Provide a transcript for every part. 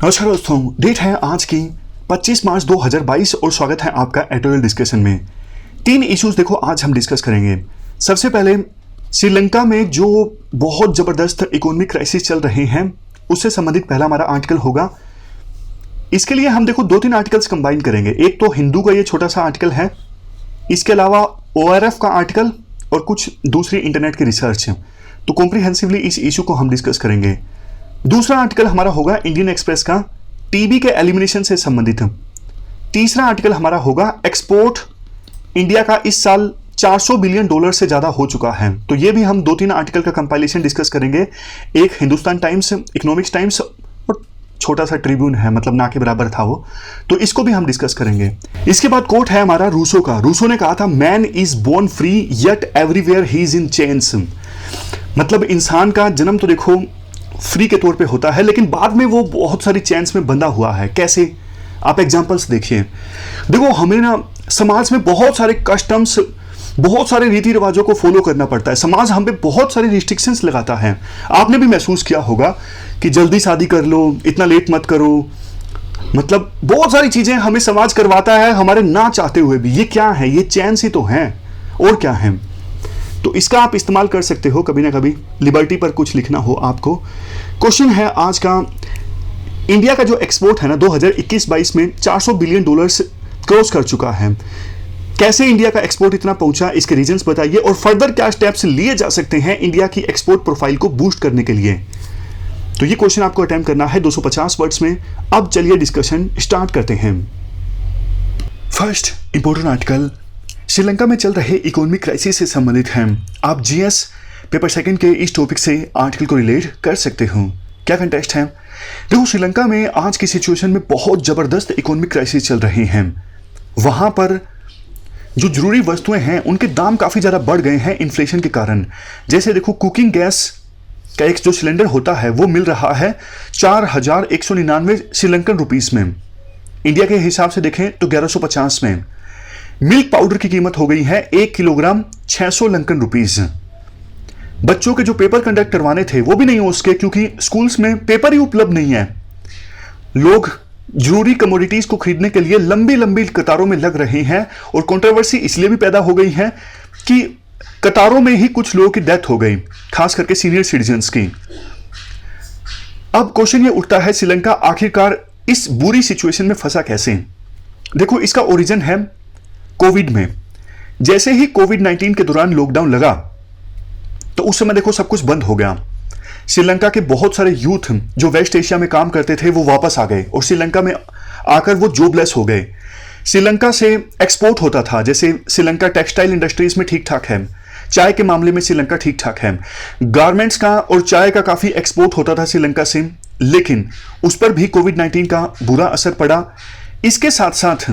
नमस्कार दोस्तों, डेट है आज की 25 मार्च 2022 और स्वागत है आपका एडिटोरियल डिस्कशन में। 3 इश्यूज देखो आज हम डिस्कस करेंगे। सबसे पहले श्रीलंका में जो बहुत ज़बरदस्त इकोनॉमिक क्राइसिस चल रहे हैं उससे संबंधित पहला हमारा आर्टिकल होगा। इसके लिए हम देखो 2-3 आर्टिकल्स कंबाइन करेंगे। एक तो हिंदू का ये छोटा सा आर्टिकल है, इसके अलावा ORF का आर्टिकल और कुछ दूसरी इंटरनेट की रिसर्च। तो कॉम्प्रिहेंसिवली इस इशू को हम डिस्कस करेंगे। दूसरा आर्टिकल हमारा होगा इंडियन एक्सप्रेस का टीबी के एलिमिनेशन से संबंधित। तीसरा आर्टिकल हमारा होगा एक्सपोर्ट इंडिया का इस साल $400 बिलियन से ज़्यादा हो चुका है। तो ये भी हम 2-3 आर्टिकल का कंपाइलेशन डिस्कस करेंगे। एक हिंदुस्तान टाइम्स, इकोनॉमिक्स टाइम्स और छोटा सा ट्रिब्यून है, मतलब ना के बराबर था वो, तो इसको भी हम डिस्कस करेंगे। इसके बाद कोट है हमारा रूसो का। रूसो ने कहा था man is born free yet everywhere he is in chains. मतलब इंसान का जन्म तो देखो फ्री के तौर पे होता है, लेकिन बाद में वो बहुत सारी चेन्स में बंधा हुआ है। कैसे? आप एग्जांपल्स देखिए। देखो हमें ना समाज में बहुत सारे कस्टम्स, बहुत सारे रीति रिवाजों को फॉलो करना पड़ता है। समाज हम पे बहुत सारे रिस्ट्रिक्शंस लगाता है। आपने भी महसूस किया होगा कि जल्दी शादी कर लो, इतना लेट मत करो, मतलब बहुत सारी चीजें हमें समाज करवाता है हमारे ना चाहते हुए भी। ये क्या है? ये चेन्स ही तो हैं, और क्या है? तो इसका आप इस्तेमाल कर सकते हो कभी ना कभी, लिबर्टी पर कुछ लिखना हो आपको। क्वेश्चन है आज का, इंडिया का जो एक्सपोर्ट है ना 2021-22 में $400 बिलियन क्रॉस कर चुका है। कैसे इंडिया का एक्सपोर्ट इतना पहुंचा, इसके रीजंस बताइए और फर्दर क्या स्टेप्स लिए जा सकते हैं इंडिया की एक्सपोर्ट प्रोफाइल को बूस्ट करने के लिए। तो ये क्वेश्चन आपको अटेम्प्ट करना है 250 वर्ड्स में। अब चलिए डिस्कशन स्टार्ट करते हैं। फर्स्ट इंपॉर्टेंट आर्टिकल श्रीलंका में चल रहे इकोनॉमिक क्राइसिस से संबंधित है। आप GS पेपर सेकंड के इस टॉपिक से आर्टिकल को रिलेट कर सकते हो। क्या कंटेक्स्ट है? देखो श्रीलंका में आज की सिचुएशन में बहुत ज़बरदस्त इकोनॉमिक क्राइसिस चल रहे हैं। वहाँ पर जो जरूरी वस्तुएं हैं उनके दाम काफ़ी ज़्यादा बढ़ गए हैं इन्फ्लेशन के कारण। जैसे देखो कुकिंग गैस का एक जो सिलेंडर होता है वो मिल रहा है 4199 श्रीलंकन रुपीज़ में। इंडिया के हिसाब से देखें तो 1150 में। मिल्क पाउडर की कीमत हो गई है 1 किलोग्राम 600 लंकन रुपीज। बच्चों के जो पेपर कंडक्ट करवाने थे वो भी नहीं हो उसके, क्योंकि स्कूल्स में पेपर ही उपलब्ध नहीं है। लोग जरूरी कमोडिटीज को खरीदने के लिए लंबी लंबी कतारों में लग रहे हैं और कंट्रोवर्सी इसलिए भी पैदा हो गई है कि कतारों में ही कुछ लोगों की डेथ हो गई, खास करके सीनियर सिटीजन्स की। अब क्वेश्चन ये उठता है श्रीलंका आखिरकार इस बुरी सिचुएशन में फंसा कैसे? देखो इसका ओरिजिन है कोविड में। जैसे ही कोविड-19 के दौरान लॉकडाउन लगा तो उस समय देखो सब कुछ बंद हो गया। श्रीलंका के बहुत सारे यूथ जो वेस्ट एशिया में काम करते थे वो वापस आ गए और श्रीलंका में आकर वो जॉबलेस हो गए। श्रीलंका से एक्सपोर्ट होता था, जैसे श्रीलंका टेक्सटाइल इंडस्ट्रीज में ठीक ठाक है, चाय के मामले में श्रीलंका ठीक ठाक है, गारमेंट्स का और चाय का काफ़ी एक्सपोर्ट होता था श्रीलंका से, लेकिन उस पर भी कोविड-19 का बुरा असर पड़ा। इसके साथ साथ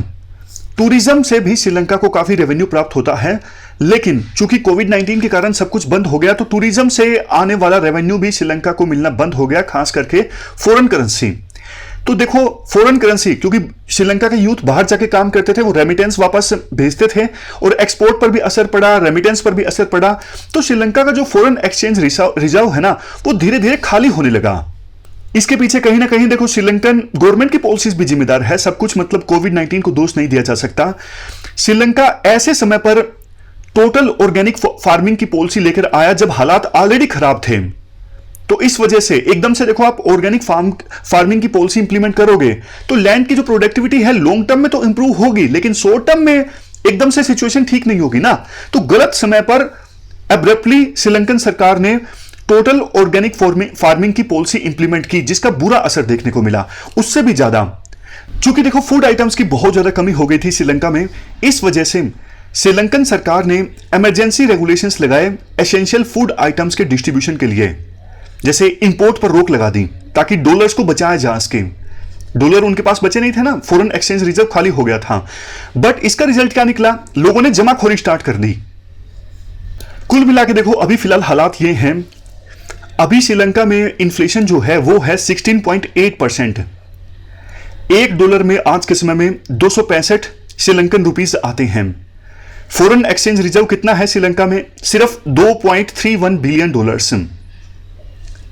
टूरिज्म से भी श्रीलंका को काफी रेवेन्यू प्राप्त होता है, लेकिन चूंकि कोविड-19 के कारण सब कुछ बंद हो गया तो टूरिज्म से आने वाला रेवेन्यू भी श्रीलंका को मिलना बंद हो गया, खास करके फॉरेन करेंसी। तो देखो फॉरेन करेंसी, क्योंकि श्रीलंका के यूथ बाहर जाके काम करते थे, वो रेमिटेंस वापस भेजते थे और एक्सपोर्ट पर भी असर पड़ा, रेमिटेंस पर भी असर पड़ा। तो श्रीलंका का जो फॉरेन एक्सचेंज रिजर्व है ना वो धीरे धीरे खाली होने लगा। इसके पीछे कहीं ना कहीं देखो श्रीलंकन गवर्नमेंट की पॉलिसीज भी जिम्मेदार है। सब कुछ मतलब कोविड-19 को दोष नहीं दिया जा सकता। श्रीलंका ऐसे समय पर टोटल ऑर्गेनिक फार्मिंग की पॉलिसी लेकर आया जब हालात ऑलरेडी खराब थे। तो इस वजह से एकदम से देखो आप ऑर्गेनिक फार्मिंग की पॉलिसी इंप्लीमेंट करोगे तो लैंड की जो प्रोडक्टिविटी है लॉन्ग टर्म में तो इंप्रूव होगी, लेकिन शॉर्ट टर्म में एकदम से सिचुएशन ठीक नहीं होगी ना। तो गलत समय पर एब्रप्टली श्रीलंकन सरकार ने टोटल ऑर्गेनिक फार्मिंग की पॉलिसी इंप्लीमेंट की, जिसका बुरा असर देखने को मिला। उससे भी ज्यादा चूंकि देखो फूड आइटम्स की बहुत ज्यादा कमी हो गई थी श्रीलंका में, इस वजह से श्रीलंकन सरकार ने इमरजेंसी रेगुलेशंस लगाए एसेंशियल फूड आइटम्स के डिस्ट्रीब्यूशन के लिए। जैसे इंपोर्ट पर रोक लगा दी ताकि डॉलर्स को बचाया जा सके। डॉलर उनके पास बचे नहीं थे ना, फॉरेन एक्सचेंज रिजर्व खाली हो गया था। बट इसका रिजल्ट क्या निकला? लोगों ने जमाखोरी स्टार्ट कर दी। कुल मिला के देखो अभी फिलहाल हालात ये हैं, अभी श्रीलंका में इन्फ्लेशन जो है वो है 16.8%। $1 में आज के समय में 265 श्रीलंकन रुपीस आते हैं। फॉरेन एक्सचेंज रिजर्व कितना है श्रीलंका में? सिर्फ $2.31 बिलियन।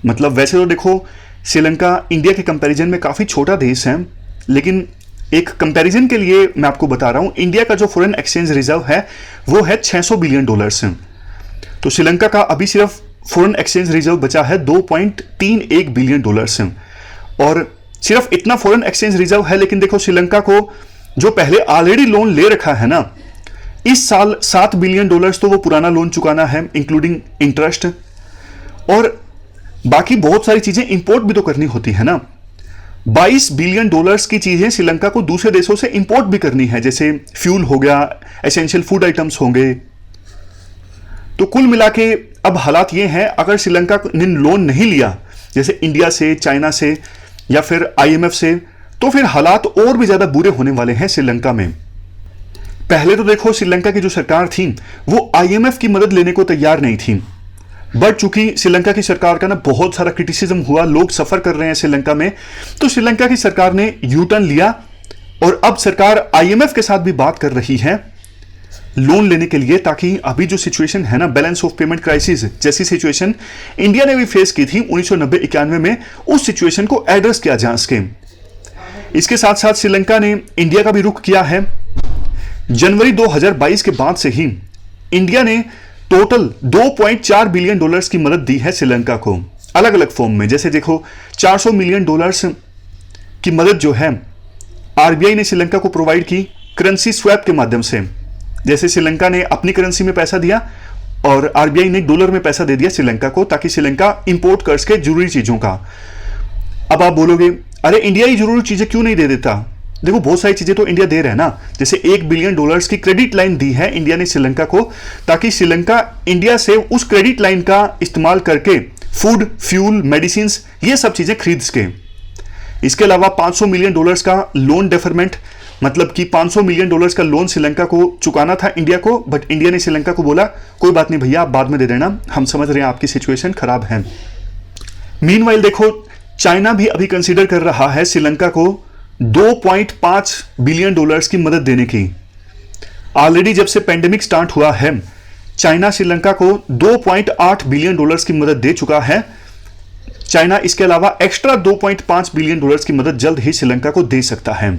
मतलब वैसे तो देखो श्रीलंका इंडिया के कंपैरिजन में काफ़ी छोटा देश है, लेकिन एक कंपैरिजन के लिए मैं आपको बता रहा हूं, इंडिया का जो फॉरेन एक्सचेंज रिजर्व है वो है $600 बिलियन। तो श्रीलंका का अभी सिर्फ फॉरेन एक्सचेंज रिजर्व बचा है $2.31 बिलियन। और सिर्फ इतना फॉरेन एक्सचेंज रिजर्व है, लेकिन देखो श्रीलंका को जो पहले ऑलरेडी लोन ले रखा है ना, इस साल $7 बिलियन तो वो पुराना लोन चुकाना है इंक्लूडिंग इंटरेस्ट, और बाकी बहुत सारी चीजें इंपोर्ट भी तो करनी होती है ना। $22 बिलियन की चीजें श्रीलंका को दूसरे देशों से इंपोर्ट भी करनी है, जैसे फ्यूल हो गया, एसेंशियल फूड आइटम्स होंगे। तो कुल मिला के अब हालात ये हैं, अगर श्रीलंका ने लोन नहीं लिया जैसे इंडिया से, चाइना से या फिर IMF से, तो फिर हालात और भी ज्यादा बुरे होने वाले हैं श्रीलंका में। पहले तो देखो श्रीलंका की जो सरकार थी वो IMF की मदद लेने को तैयार नहीं थी, बट चूंकि श्रीलंका की सरकार का ना बहुत सारा क्रिटिसिज्म हुआ, लोग सफर कर रहे हैं श्रीलंका में, तो श्रीलंका की सरकार ने यू टर्न लिया और अब सरकार IMF के साथ भी बात कर रही है लोन लेने के लिए, ताकि अभी जो सिचुएशन है ना, बैलेंस ऑफ पेमेंट क्राइसिस जैसी सिचुएशन इंडिया ने भी फेस की थी 1990-91 में, उस सिचुएशन को एड्रेस किया जा सके। इसके साथ साथ श्रीलंका ने इंडिया का भी रुख किया है। जनवरी 2022 के बाद से ही इंडिया ने टोटल $2.4 बिलियन की मदद दी है श्रीलंका को, अलग अलग फॉर्म में। जैसे देखो $400 मिलियन की मदद जो है RBI ने श्रीलंका को प्रोवाइड की करेंसी स्वैप के माध्यम से। जैसे श्रीलंका ने अपनी करेंसी में पैसा दिया और RBI ने डॉलर में पैसा दे दिया श्रीलंका को, ताकि श्रीलंका इंपोर्ट कर सके जरूरी चीजों का। अब आप बोलोगे अरे इंडिया ही जरूरी चीजें क्यों नहीं दे देता? देखो बहुत सारी चीजें तो इंडिया दे रहा है ना, जैसे $1 बिलियन की क्रेडिट लाइन दी है इंडिया ने श्रीलंका को, ताकि श्रीलंका इंडिया से उस क्रेडिट लाइन का इस्तेमाल करके फूड, फ्यूल, मेडिसिन ये सब चीजें खरीद सके। इसके अलावा $500 मिलियन का लोन डेफरमेंट, मतलब कि $500 मिलियन का लोन श्रीलंका को चुकाना था इंडिया को, बट इंडिया ने श्रीलंका को बोला कोई बात नहीं भैया, आप बाद में दे देना, हम समझ रहे हैं आपकी सिचुएशन खराब है। मीनवाइल देखो चाइना भी अभी कंसीडर कर रहा है श्रीलंका को $2.5 बिलियन की मदद देने की। ऑलरेडी जब से पेंडेमिक स्टार्ट हुआ है, चाइना श्रीलंका को $2.8 बिलियन की मदद दे चुका है। चाइना इसके अलावा एक्स्ट्रा $2.5 बिलियन की मदद जल्द ही श्रीलंका को दे सकता है।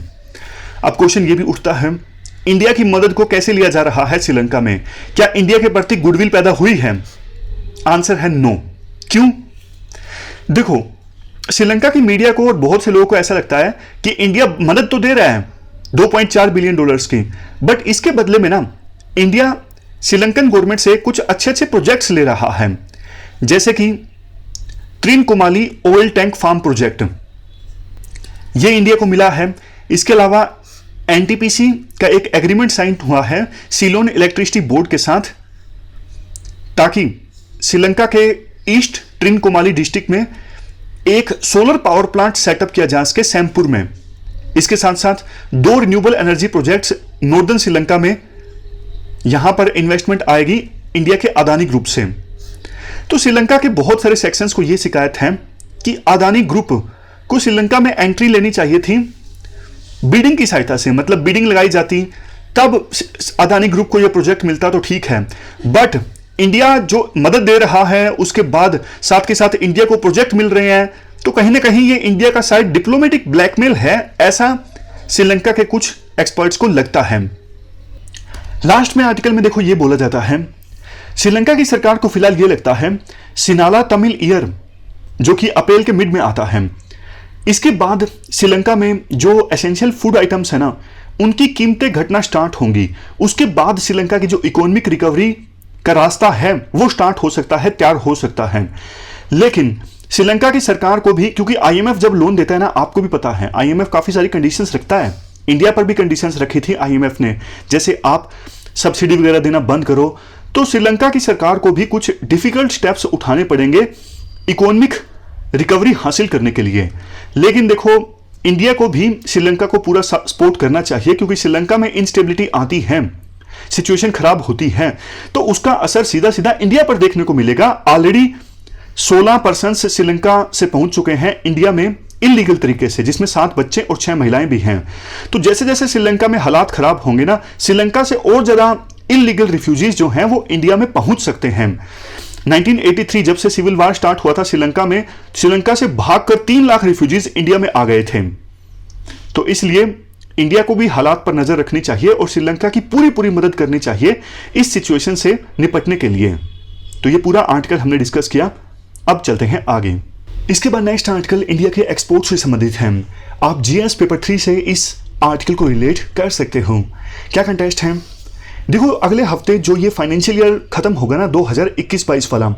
अब क्वेश्चन ये भी उठता है, इंडिया की मदद को कैसे लिया जा रहा है श्रीलंका में? क्या इंडिया के प्रति गुडविल पैदा हुई है? आंसर है नो। क्यों? देखो श्रीलंका की मीडिया को और बहुत से लोगों को ऐसा लगता है कि इंडिया मदद तो दे रहा है $2.4 बिलियन की, बट इसके बदले में ना इंडिया श्रीलंकन गवर्नमेंट से कुछ अच्छे अच्छे प्रोजेक्ट्स ले रहा है, जैसे कि त्रिनकुमाली ऑयल टैंक फार्म प्रोजेक्ट, ये इंडिया को मिला है। इसके अलावा NTPC का एक एग्रीमेंट साइन हुआ है सीलोन इलेक्ट्रिसिटी बोर्ड के साथ, ताकि श्रीलंका के ईस्ट त्रिनकुमाली डिस्ट्रिक्ट में एक सोलर पावर प्लांट सेटअप किया जा सके सैमपुर में। इसके साथ साथ 2 renewable energy projects northern Sri Lanka में, यहां पर इन्वेस्टमेंट आएगी इंडिया के अदानी ग्रुप से। तो श्रीलंका के बहुत सारे सेक्शंस को यह शिकायत है कि अदानी ग्रुप को श्रीलंका में एंट्री लेनी चाहिए थी बिडिंग की सहायता से, मतलब बिडिंग लगाई जाती तब अदानी ग्रुप को यह प्रोजेक्ट मिलता तो ठीक है, बट इंडिया जो मदद दे रहा है उसके बाद साथ के साथ इंडिया को प्रोजेक्ट मिल रहे हैं, तो कहीं ना कहीं ये इंडिया का शायद डिप्लोमेटिक ब्लैकमेल है, ऐसा श्रीलंका के कुछ एक्सपर्ट्स को लगता है। लास्ट में आर्टिकल में देखो ये बोला जाता है, श्रीलंका की सरकार को फिलहाल ये लगता है सिनाला तमिल ईयर जो कि अप्रैल के मिड में आता है, इसके बाद श्रीलंका में जो एसेंशियल फूड आइटम्स है ना उनकी कीमतें घटना स्टार्ट होंगी। उसके बाद श्रीलंका की जो इकोनॉमिक रिकवरी का रास्ता है वो स्टार्ट हो सकता है, तैयार हो सकता है। लेकिन श्रीलंका की सरकार को भी, क्योंकि IMF जब लोन देता है ना, आपको भी पता है IMF काफी सारी कंडीशंस रखता है, इंडिया पर भी कंडीशंस रखी थी IMF ने, जैसे आप सब्सिडी वगैरह देना बंद करो, तो श्रीलंका की सरकार को भी कुछ डिफिकल्ट स्टेप्स उठाने पड़ेंगे इकोनॉमिक रिकवरी हासिल करने के लिए। लेकिन देखो इंडिया को भी श्रीलंका को पूरा सपोर्ट करना चाहिए, क्योंकि श्रीलंका में इंस्टेबिलिटी आती है, सिचुएशन खराब होती है, तो उसका असर सीधा सीधा इंडिया पर देखने को मिलेगा। ऑलरेडी 16% श्रीलंका से पहुंच चुके हैं इंडिया में इलीगल तरीके से, जिसमें 7 बच्चे और 6 महिलाएं भी हैं। तो जैसे जैसे श्रीलंका में हालात खराब होंगे ना, श्रीलंका से और ज्यादा इलीगल रिफ्यूजीज जो हैं वो इंडिया में पहुंच सकते हैं। 1983 जब से सिविल वार स्टार्ट हुआ था श्रीलंका में, श्रीलंका से भागकर 3 लाख रिफ्यूजीज इंडिया में आ गए थे। तो इसलिए इंडिया को भी हालात पर नजर रखनी चाहिए और श्रीलंका की पूरी मदद करनी चाहिए इस सिचुएशन से निपटने के लिए। तो ये पूरा आर्टिकल हमने डिस्कस किया। अब चलते हैं आगे। इसके बाद नेक्स्ट आर्टिकल इंडिया के एक्सपोर्ट से संबंधित है। आप जीएस पेपर 3 से इस आर्टिकल को रिलेट कर सकते हो। क्या कंटेस्ट है? देखो, अगले हफ्ते जो ये फाइनेंशियल ईयर खत्म होगा ना, 2021-22 वाला,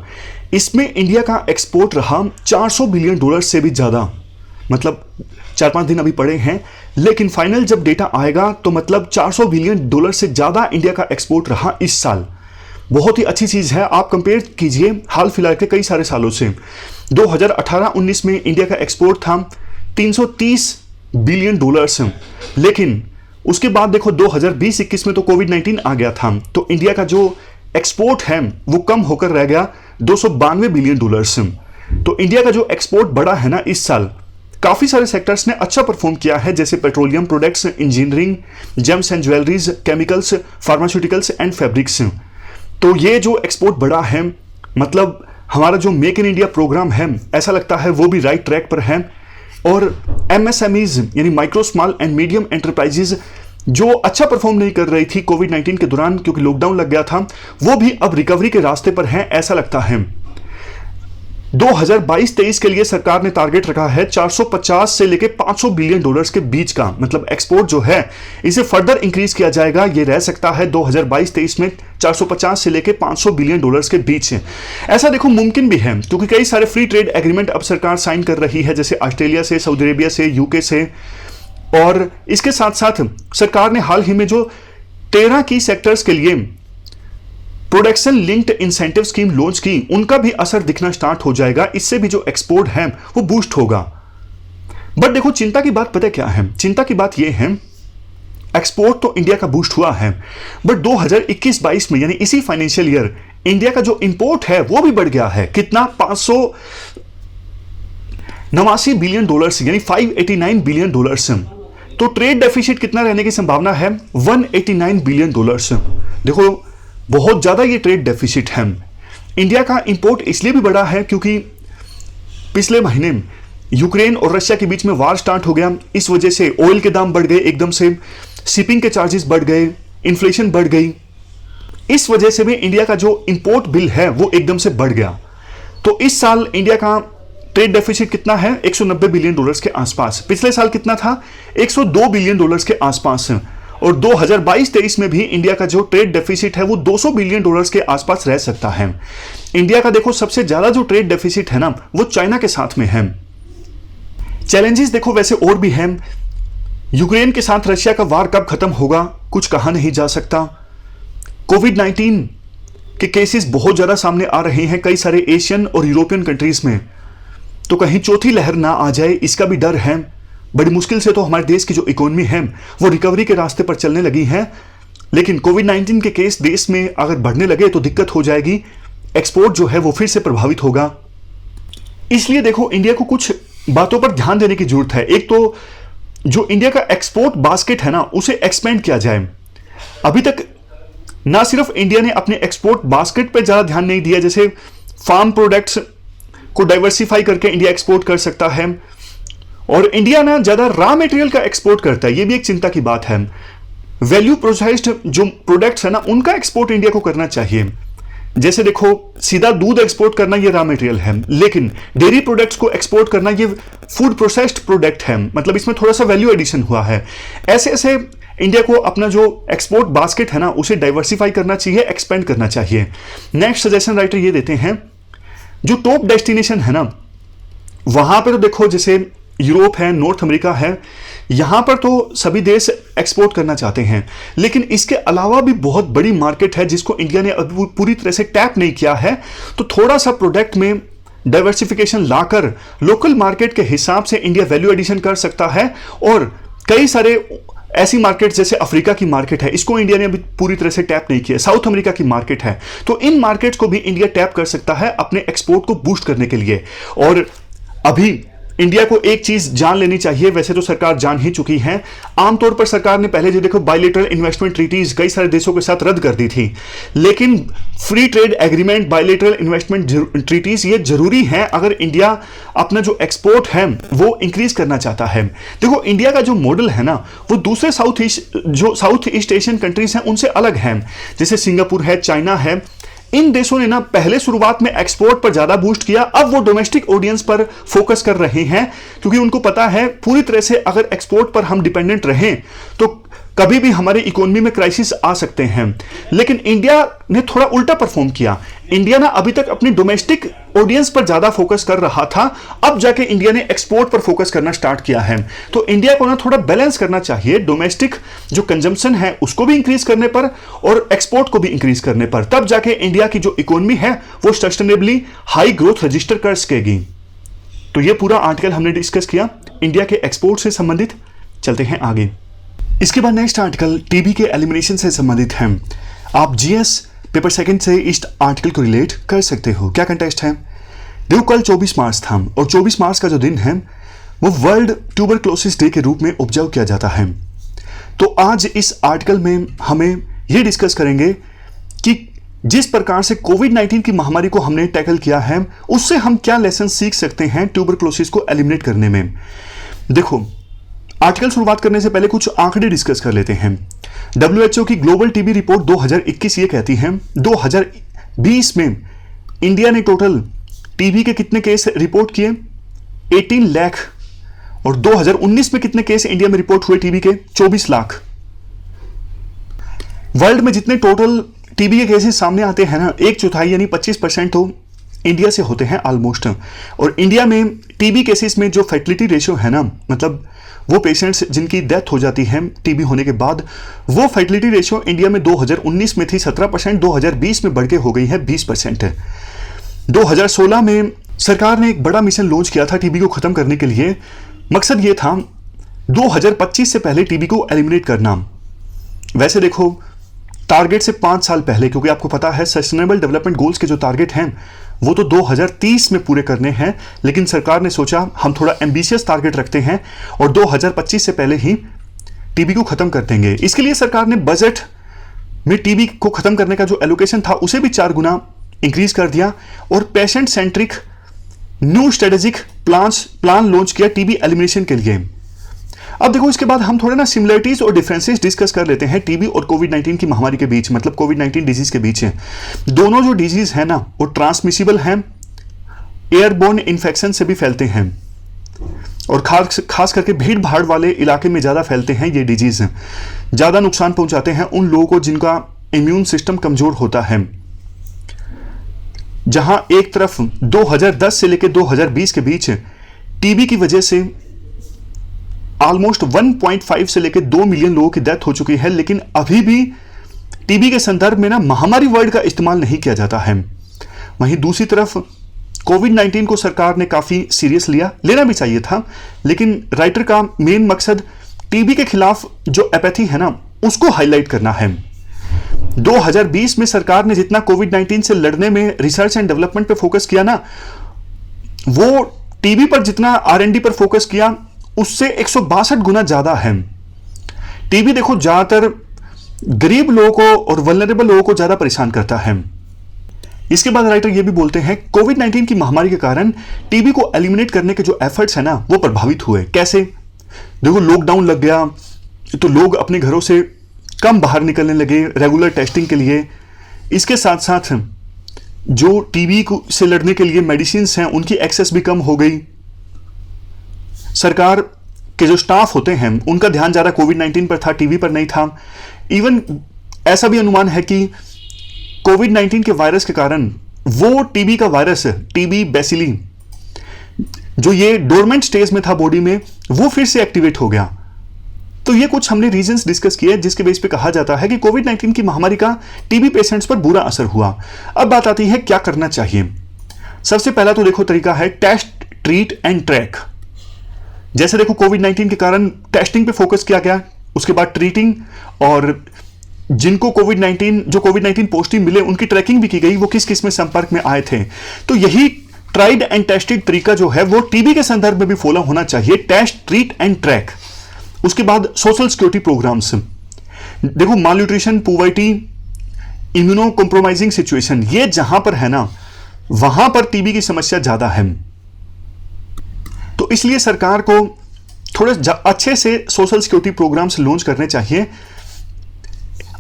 इसमें इंडिया का एक्सपोर्ट रहा $400 बिलियन से भी ज्यादा। मतलब 4-5 दिन अभी पड़े हैं, लेकिन फाइनल जब डेटा आएगा तो मतलब $400 बिलियन से ज्यादा इंडिया का एक्सपोर्ट रहा इस साल। बहुत ही अच्छी चीज है। आप कंपेयर कीजिए हाल फिलहाल के कई सारे सालों से। 2018-19 में इंडिया का एक्सपोर्ट था $330 बिलियन, लेकिन उसके बाद देखो 2020-21 में तो कोविड-19 आ गया था, तो इंडिया का जो एक्सपोर्ट है वो कम होकर रह गया $292 बिलियन। तो इंडिया का जो एक्सपोर्ट बढ़ा है ना इस साल, काफी सारे सेक्टर्स ने अच्छा परफॉर्म किया है, जैसे petroleum products, engineering, James and jewelleries, chemicals, pharmaceuticals and fabrics. तो ये जो एक्सपोर्ट बढ़ा है, मतलब हमारा जो मेक इन इंडिया प्रोग्राम है, ऐसा लगता है वो भी राइट ट्रैक पर है। और एमएसएमईज यानी micro small and medium enterprises जो अच्छा परफॉर्म नहीं कर रही थी कोविड-19 के दौरान, क्योंकि लॉकडाउन लग गया था, वो भी अब रिकवरी के रास्ते पर हैं, ऐसा लगता है। 2022-23 के लिए सरकार ने टारगेट रखा है 450 से लेकर $500 बिलियन के बीच का। मतलब एक्सपोर्ट जो है इसे फर्दर इंक्रीज किया जाएगा। ये रह सकता है 2022-23 में 450 से लेकर $500 बिलियन के बीच। ऐसा देखो मुमकिन भी है, क्योंकि कई सारे फ्री ट्रेड एग्रीमेंट अब सरकार साइन कर रही है, जैसे ऑस्ट्रेलिया से, सऊदी अरेबिया से, यूके से। और इसके साथ साथ सरकार ने हाल ही में जो 13 की सेक्टर्स के लिए production linked incentive scheme launch की, उनका भी असर दिखना स्टार्ट हो जाएगा। इससे भी जो एक्सपोर्ट है वो बूस्ट होगा। बट देखो, चिंता की बात पता क्या है? चिंता की बात ये है, एक्सपोर्ट तो इंडिया का बूस्ट हुआ है, बट 2021-22 में यानी इसी फाइनेंशियल ईयर इंडिया का जो इंपोर्ट है वो भी बढ़ गया है। कितना? $589 बिलियन यानी $589 बिलियन। तो ट्रेड डेफिसिट कितना रहने की संभावना है? $189 बिलियन। देखो, बहुत ज्यादा ये ट्रेड डेफिसिट है। इंडिया का इंपोर्ट इसलिए भी बढ़ा है क्योंकि पिछले महीने यूक्रेन और रशिया के बीच में वार स्टार्ट हो गया। इस वजह से ऑयल के दाम बढ़ गए एकदम से, शिपिंग के चार्जेस बढ़ गए, इन्फ्लेशन बढ़ गई। इस वजह से भी इंडिया का जो इंपोर्ट बिल है वो एकदम से बढ़ गया। तो इस साल इंडिया का ट्रेड डेफिसिट कितना है? $190 बिलियन के आसपास। पिछले साल कितना था? $102 बिलियन के आसपास। और 2022-23 में भी इंडिया का जो ट्रेड डेफिसिट है वो $200 बिलियन के आसपास रह सकता है। इंडिया का देखो सबसे ज्यादा जो ट्रेड डेफिसिट है ना वो चाइना के साथ में है। चैलेंजेस देखो वैसे और भी हैं। यूक्रेन के साथ रशिया का वार कब खत्म होगा कुछ कहा नहीं जा सकता। कोविड-19 के केसेस बहुत ज्यादा सामने आ रहे हैं कई सारे एशियन और यूरोपियन कंट्रीज में, तो कहीं चौथी लहर ना आ जाए इसका भी डर है। बड़ी मुश्किल से तो हमारे देश की जो इकोनॉमी है वो रिकवरी के रास्ते पर चलने लगी है, लेकिन कोविड-19 के केस देश में अगर बढ़ने लगे तो दिक्कत हो जाएगी। एक्सपोर्ट जो है वो फिर से प्रभावित होगा। इसलिए देखो इंडिया को कुछ बातों पर ध्यान देने की जरूरत है। एक तो जो इंडिया का एक्सपोर्ट बास्केट है ना उसे एक्सपेंड किया जाए। अभी तक ना सिर्फ इंडिया ने अपने एक्सपोर्ट बास्केट पर ज्यादा ध्यान नहीं दिया, जैसे फार्म प्रोडक्ट्स को डाइवर्सिफाई करके इंडिया एक्सपोर्ट कर सकता है, और इंडिया ना ज्यादा रॉ मटेरियल का एक्सपोर्ट करता है, ये भी एक चिंता की बात है। वैल्यू प्रोसेस्ड जो प्रोडक्ट्स है ना उनका एक्सपोर्ट इंडिया को करना चाहिए। जैसे देखो सीधा दूध एक्सपोर्ट करना ये रॉ मटेरियल है, लेकिन डेयरी प्रोडक्ट्स को एक्सपोर्ट करना ये फूड प्रोसेस्ड प्रोडक्ट है, मतलब इसमें थोड़ा सा वैल्यू एडिशन हुआ है। ऐसे ऐसे इंडिया को अपना जो एक्सपोर्ट बास्केट है ना उसे डाइवर्सिफाई करना चाहिए, एक्सपेंड करना चाहिए। नेक्स्ट सजेशन राइटर ये देते हैं, जो टॉप डेस्टिनेशन है ना वहां पर तो देखो जैसे यूरोप है, नॉर्थ अमेरिका है, यहां पर तो सभी देश एक्सपोर्ट करना चाहते हैं, लेकिन इसके अलावा भी बहुत बड़ी मार्केट है जिसको इंडिया ने अभी पूरी तरह से टैप नहीं किया है। तो थोड़ा सा प्रोडक्ट में डाइवर्सिफिकेशन लाकर लोकल मार्केट के हिसाब से इंडिया वैल्यू एडिशन कर सकता है। और कई सारे ऐसी मार्केट जैसे अफ्रीका की मार्केट है, इसको इंडिया ने अभी पूरी तरह से टैप नहीं किया। साउथ अमेरिका की मार्केट है, तो इन मार्केट्स को भी इंडिया टैप कर सकता है अपने एक्सपोर्ट को बूस्ट करने के लिए। और अभी इंडिया को एक चीज जान लेनी चाहिए, वैसे तो सरकार जान ही चुकी है। आमतौर पर सरकार ने पहले जो देखो बायलैटरल इन्वेस्टमेंट ट्रीटीज कई सारे देशों के साथ रद्द कर दी थी, लेकिन free trade agreement, bilateral investment treaties ये जरूरी है अगर इंडिया अपना जो एक्सपोर्ट है वो इंक्रीज करना चाहता है। देखो इंडिया का जो मॉडल है ना वो दूसरे साउथ ईस्ट एशियन कंट्रीज हैं उनसे अलग है, जैसे सिंगापुर है, चाइना है। इन देशों ने ना पहले शुरुआत में एक्सपोर्ट पर ज्यादा बूस्ट किया, अब वो डोमेस्टिक ऑडियंस पर फोकस कर रहे हैं, क्योंकि उनको पता है पूरी तरह से अगर एक्सपोर्ट पर हम डिपेंडेंट रहें तो कभी भी हमारी इकोनॉमी में क्राइसिस आ सकते हैं। लेकिन इंडिया ने थोड़ा उल्टा परफॉर्म किया। इंडिया ना अभी तक अपनी डोमेस्टिक ऑडियंस पर ज्यादा फोकस कर रहा था, अब जाके इंडिया ने एक्सपोर्ट पर फोकस करना स्टार्ट किया है। तो इंडिया को ना थोड़ा बैलेंस करना चाहिए, डोमेस्टिक जो कंजम्पशन है उसको भी इंक्रीज करने पर और एक्सपोर्ट को भी इंक्रीज करने पर, तब जाके इंडिया की जो इकोनॉमी है वो सस्टेनेबली हाई ग्रोथ रजिस्टर कर सकेगी। तो ये पूरा आर्टिकल हमने डिस्कस किया इंडिया के एक्सपोर्ट से संबंधित। चलते हैं आगे। इसके बाद नेक्स्ट आर्टिकल टीबी के एलिमिनेशन से संबंधित है। आप जीएस पेपर सेकंड से इस आर्टिकल को रिलेट कर सकते हो। क्या कंटेस्ट है? देखो कल 24 मार्च था और 24 मार्च का जो दिन है वो वर्ल्ड ट्यूबरक्लोसिस डे के रूप में ऑब्जर्व किया जाता है। तो आज इस आर्टिकल में हमें यह डिस्कस करेंगे कि जिस प्रकार से कोविड-19 की महामारी को हमने टैकल किया है उससे हम क्या लेसन सीख सकते हैं ट्यूबरक्लोसिस को एलिमिनेट करने में। देखो आर्टिकल शुरुआत करने से पहले कुछ आंकड़े डिस्कस कर लेते हैं। WHO की ग्लोबल टीबी रिपोर्ट 2021 ये कहती है 2020 में इंडिया ने टोटल टीबी के कितने केस रिपोर्ट किए? 18 लाख। और 2019 में कितने केस इंडिया में रिपोर्ट हुए टीबी के? 24 लाख। वर्ल्ड में जितने टोटल टीबी के केसेस सामने आते हैं ना, 1/4 यानी 25% तो इंडिया से होते हैं ऑलमोस्ट। और इंडिया में टीबी केसेस में जो फर्टिलिटी रेशियो है ना, मतलब वो पेशेंट्स जिनकी डेथ हो जाती है टीबी होने के बाद, वो फर्टिलिटी रेशियो इंडिया में 2019 में थी 17%, 2020 में बढ़ के हो गई है 20%। 2016 में सरकार ने एक बड़ा मिशन लॉन्च किया था टीबी को खत्म करने के लिए। मकसद ये था 2025 से पहले टीबी को एलिमिनेट करना। वैसे देखो टारगेट से 5 साल पहले, क्योंकि आपको पता है सस्टेनेबल डेवलपमेंट गोल्स के जो टारगेट हैं वो तो 2030 में पूरे करने हैं, लेकिन सरकार ने सोचा हम थोड़ा एम्बिशियस टारगेट रखते हैं और 2025 से पहले ही टीबी को खत्म कर देंगे। इसके लिए सरकार ने बजट में टीबी को खत्म करने का जो एलोकेशन था उसे भी 4 गुना इंक्रीज कर दिया और patient centric new strategic plan launch किया टीबी एलिमिनेशन के लिए। अब देखो इसके बाद हम थोड़े ना सिमिलरिटीज और डिफरेंसेस डिस्कस कर लेते हैं टीबी और कोविड-19 की महामारी के बीच, मतलब कोविड-19 डिजीज के बीच है। दोनों जो डिजीज है ना वो ट्रांसमिसिबल हैं, एयरबोर्न इन्फेक्शन से भी फैलते हैं और खास करके भीड़ भाड़ वाले इलाके में ज्यादा फैलते हैं। ये डिजीज ज्यादा नुकसान पहुंचाते हैं उन लोगों को जिनका इम्यून सिस्टम कमजोर होता है। जहां एक तरफ 2010 से लेकर 2020 के बीच टीबी की वजह से ऑलमोस्ट 1.5 से लेकर 2 मिलियन लोगों की डेथ हो चुकी है, लेकिन अभी भी टीबी के संदर्भ में ना महामारी वर्ड का इस्तेमाल नहीं किया जाता है। वहीं दूसरी तरफ कोविड-19 को सरकार ने काफी सीरियस लेना भी चाहिए था, लेकिन राइटर का मेन मकसद टीबी के खिलाफ जो एपैथी है ना उसको हाईलाइट करना है। 2020 में सरकार ने जितना कोविड-19 से लड़ने में रिसर्च एंड डेवलपमेंट पे फोकस किया ना, वो टीबी पर जितना R&D पर फोकस किया उससे 162 गुना ज्यादा है। टीबी देखो ज्यादातर गरीब लोगों को और वल्नरेबल लोगों को ज्यादा परेशान करता है। इसके बाद राइटर ये भी बोलते हैं कोविड-19 की महामारी के कारण टीबी को एलिमिनेट करने के जो एफर्ट्स है ना वो प्रभावित हुए। कैसे? देखो लॉकडाउन लग गया तो लोग अपने घरों से कम बाहर निकलने लगे रेगुलर टेस्टिंग के लिए। इसके साथ साथ जो टीबी से लड़ने के लिए मेडिसिन हैं उनकी एक्सेस भी कम हो गई। सरकार के जो स्टाफ होते हैं उनका ध्यान ज्यादा कोविड-19 पर था, टीबी पर नहीं था। इवन ऐसा भी अनुमान है कि कोविड-19 के वायरस के कारण वो टीबी का वायरस टीबी बैसिली जो ये डोरमेंट स्टेज में था बॉडी में वो फिर से एक्टिवेट हो गया। तो ये कुछ हमने रीजंस डिस्कस किए जिसके बेस पे कहा जाता है कि कोविड-19 की महामारी का टीबी पेशेंट्स पर बुरा असर हुआ। अब बात आती है क्या करना चाहिए। सबसे पहला तो देखो तरीका है टेस्ट, ट्रीट एंड ट्रैक। जैसे देखो कोविड-19 के कारण टेस्टिंग पे फोकस किया गया, उसके बाद ट्रीटिंग और जिनको कोविड-19 पॉजिटिव मिले उनकी ट्रैकिंग भी की गई, वो किस किस में संपर्क में आए थे। तो यही ट्राइड एंड टेस्टेड तरीका जो है वो टीबी के संदर्भ में भी फॉलो होना चाहिए। Test, treat and track. उसके बाद सोशल सिक्योरिटी प्रोग्राम्स। देखो malnutrition, poverty, immunocompromising situation, ये जहां पर है ना वहां पर टीबी की समस्या ज्यादा है। तो इसलिए सरकार को थोड़े अच्छे से सोशल सिक्योरिटी प्रोग्राम्स लॉन्च करने चाहिए।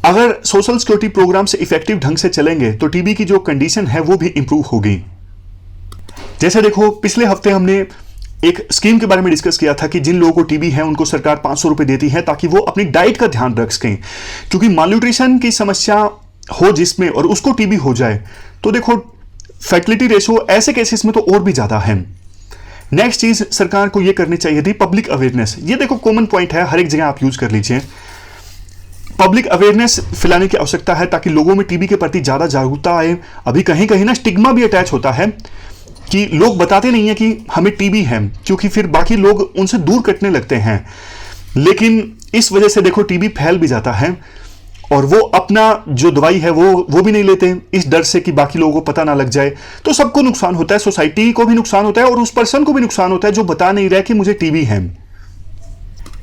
अगर सोशल सिक्योरिटी प्रोग्राम्स इफेक्टिव ढंग से चलेंगे तो टीबी की जो कंडीशन है वो भी इंप्रूव होगी। जैसे देखो पिछले हफ्ते हमने एक स्कीम के बारे में डिस्कस किया था कि जिन लोगों को टीबी है उनको सरकार 500 रुपए देती है ताकि वो अपनी डाइट का ध्यान रख सकें, क्योंकि मालन्यूट्रिशन की समस्या हो जिसमें और उसको टीबी हो जाए तो देखो फर्टिलिटी रेशो ऐसे केसेस में तो और भी ज्यादा है। नेक्स्ट चीज सरकार को यह करनी चाहिए थी पब्लिक अवेयरनेस। ये देखो कॉमन पॉइंट है, हर एक जगह आप यूज कर लीजिए। पब्लिक अवेयरनेस फैलाने की आवश्यकता है ताकि लोगों में टीबी के प्रति ज्यादा जागरूकता आए। अभी कहीं कहीं ना स्टिग्मा भी अटैच होता है कि लोग बताते नहीं है कि हमें टीबी है, क्योंकि फिर बाकी लोग उनसे दूर कटने लगते हैं। लेकिन इस वजह से देखो टीबी फैल भी जाता है और वो अपना जो दवाई है वो भी नहीं लेते इस डर से कि बाकी लोगों को पता ना लग जाए। तो सबको नुकसान होता है, सोसाइटी को भी नुकसान होता है और उस पर्सन को भी नुकसान होता है जो बता नहीं रहा कि मुझे टीबी है।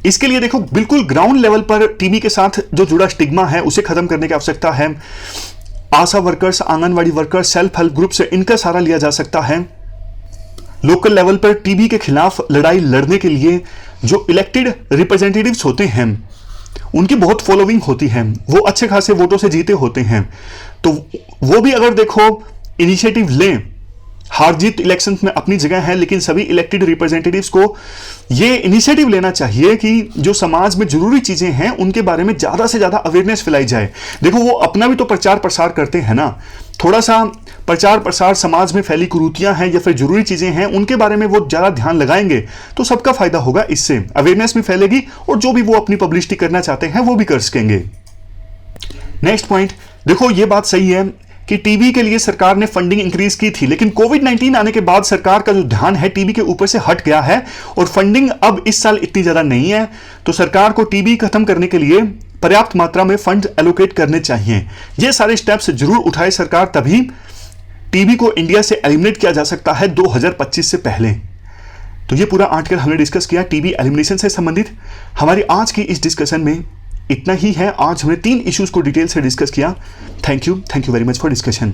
इसके लिए देखो बिल्कुल ग्राउंड लेवल पर टीबी के साथ जो जुड़ा स्टिग्मा है उसे खत्म करने की आवश्यकता है। ASHA workers, anganwadi workers, self help group से इनका सहारा लिया जा सकता है। लोकल लेवल पर टीबी के खिलाफ लड़ाई लड़ने के लिए जो इलेक्टेड रिप्रेजेंटेटिव्स होते हैं उनकी बहुत फॉलोइंग होती है, वो अच्छे खासे वोटों से जीते होते हैं। तो वो भी अगर देखो इनिशिएटिव लें, हार जीत इलेक्शंस में अपनी जगह है, लेकिन सभी इलेक्टेड रिप्रेजेंटेटिव्स को ये इनिशिएटिव लेना चाहिए कि जो समाज में जरूरी चीजें हैं उनके बारे में ज्यादा से ज्यादा अवेयरनेस फैलाई जाए। देखो वो अपना भी तो प्रचार प्रसार करते हैं ना, थोड़ा सा प्रचार प्रसार समाज में फैली कुरीतियां हैं या फिर जरूरी चीजें हैं उनके बारे में वो ज्यादा ध्यान लगाएंगे तो सबका फायदा होगा। इससे अवेयरनेस भी फैलेगी और जो भी वो अपनी पब्लिसिटी करना चाहते हैं वो भी कर सकेंगे। नेक्स्ट पॉइंट, देखो ये बात सही है कि टीबी के लिए सरकार ने फंडिंग इंक्रीज की थी, लेकिन कोविड-19 आने के बाद सरकार का जो ध्यान है टीबी के ऊपर से हट गया है और फंडिंग अब इस साल इतनी ज्यादा नहीं है। तो सरकार को टीबी खत्म करने के लिए पर्याप्त मात्रा में फंड एलोकेट करने चाहिए। ये सारे स्टेप्स जरूर उठाए सरकार, तभी टीबी को इंडिया से एलिमिनेट किया जा सकता है 2025 से पहले। तो ये पूरा आर्टिकल हमने डिस्कस किया टीबी एलिमिनेशन से संबंधित। हमारी आज की इस डिस्कशन में इतना ही है। आज हमने 3 इश्यूज को डिटेल से डिस्कस किया। Thank you very much for discussion.